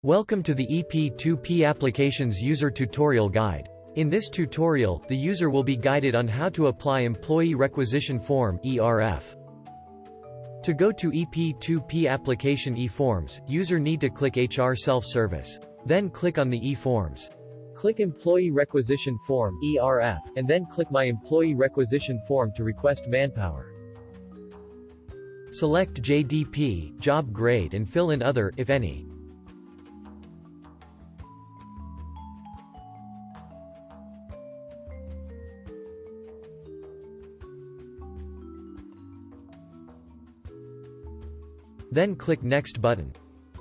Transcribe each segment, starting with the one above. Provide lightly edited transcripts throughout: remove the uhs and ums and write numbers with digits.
Welcome to the eP2P Applications User Tutorial Guide. In this tutorial, the user will be guided on how to apply Employee Requisition Form (ERF). To go to eP2P Application eForms, user need to click HR Self-Service. Then click on the eForms. Click Employee Requisition Form (ERF), and then click My Employee Requisition Form to request manpower. Select JDP, job grade and fill in other, if any. Then click Next button.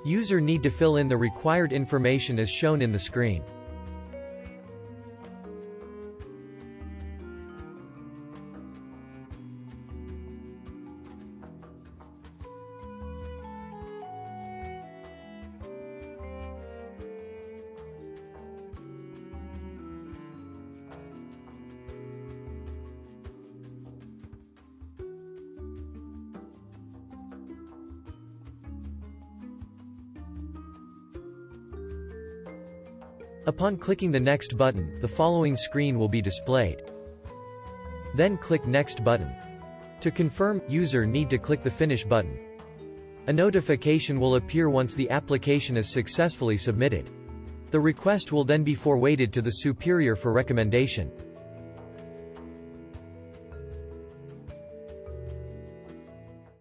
User need to fill in the required information as shown in the screen. Upon clicking the Next button, the following screen will be displayed. Then click Next button. To confirm, user need to click the Finish button. A notification will appear once the application is successfully submitted. The request will then be forwarded to the superior for recommendation.